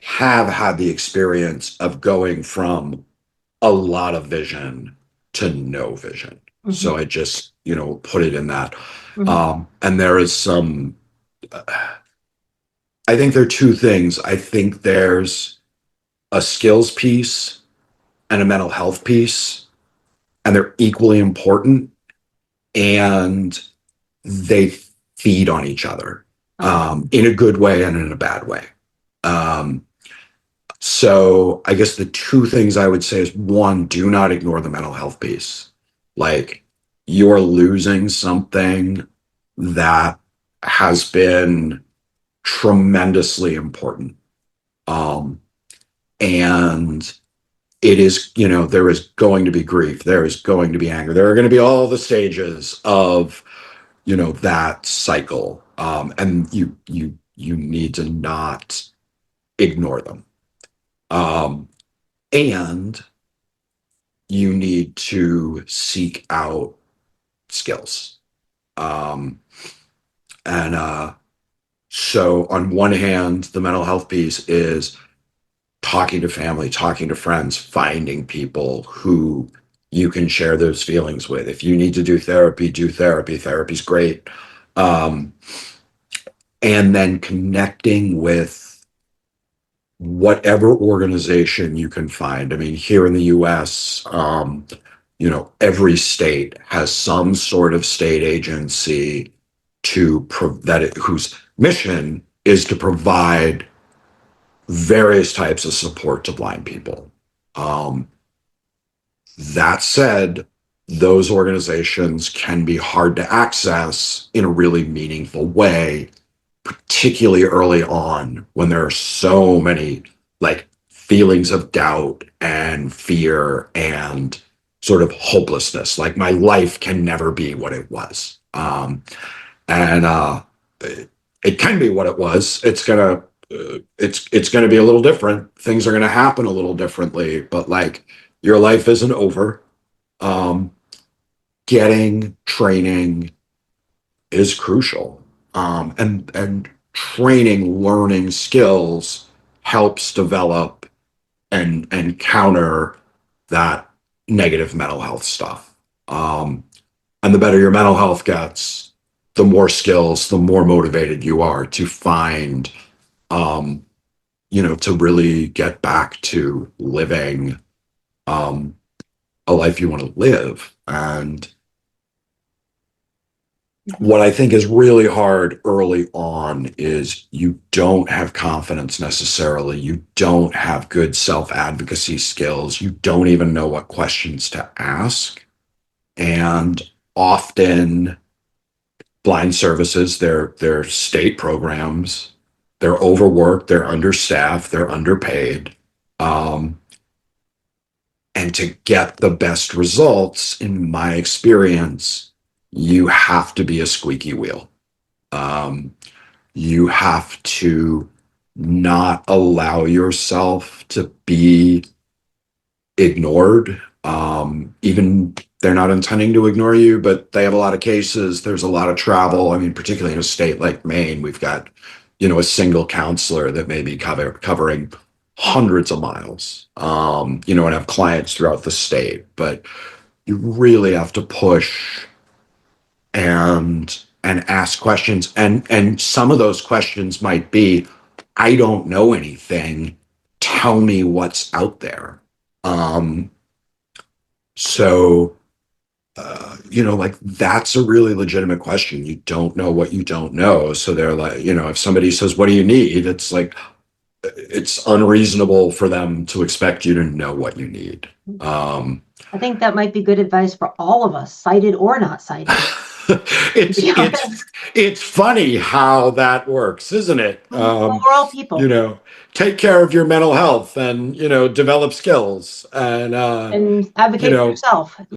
have had the experience of going from a lot of vision to no vision. Hmm. So I just, put it in that. Hmm. And there is some, I think there are two things. I think there's a skills piece and a mental health piece, and they're equally important, and they feed on each other, Uh-huh. in a good way and in a bad way. Um, So I guess the two things I would say is one, do not ignore the mental health piece. Like you're losing something that has been tremendously important. Um, and it is, there is going to be grief, there is going to be anger, there are going to be all the stages of, that cycle. And you need to not ignore them. Um, and you need to seek out skills. Um, and so, on one hand, the mental health piece is talking to family, talking to friends, finding people who you can share those feelings with. If you need to do therapy, do therapy. Therapy's great. Um, and then connecting with whatever organization you can find. I mean, here in the US, every state has some sort of state agency whose mission is to provide various types of support to blind people. Um, that said, those organizations can be hard to access in a really meaningful way, particularly early on when there are so many like feelings of doubt and fear and sort of hopelessness. Like my life can never be what it was. And it can be what it was. It's gonna be a little different. Things are gonna happen a little differently, but like your life isn't over. Um, Getting training is crucial. And training, learning skills helps develop and counter that negative mental health stuff. And the better your mental health gets, the more skills, the more motivated you are to find, um, to really get back to living um, a life you want to live. And Hmm. what I think is really hard early on is you don't have confidence necessarily. You don't have good self advocacy skills. You don't even know what questions to ask. And often, blind services, they're state programs, they're overworked, they're understaffed, they're underpaid. Um, and to get the best results, in my experience, you have to be a squeaky wheel. Um, you have to not allow yourself to be ignored. Even they're not intending to ignore you, but they have a lot of cases. There's a lot of travel. I mean, particularly in a state like Maine, we've got, a single counselor that may be covering hundreds of miles, and have clients throughout the state. But you really have to push and ask questions, and some of those questions might be, I don't know anything, tell me what's out there. Um so like that's a really legitimate question. You don't know what you don't know, so they're like, if somebody says, what do you need, it's like it's unreasonable for them to expect you to know what you need. um I think that might be good advice for all of us, sighted or not sighted, to be it's honest. it's it's funny how that works, isn't it? Well, we're all You people, know, take care of your mental health and develop skills and and you advocate for know yourself.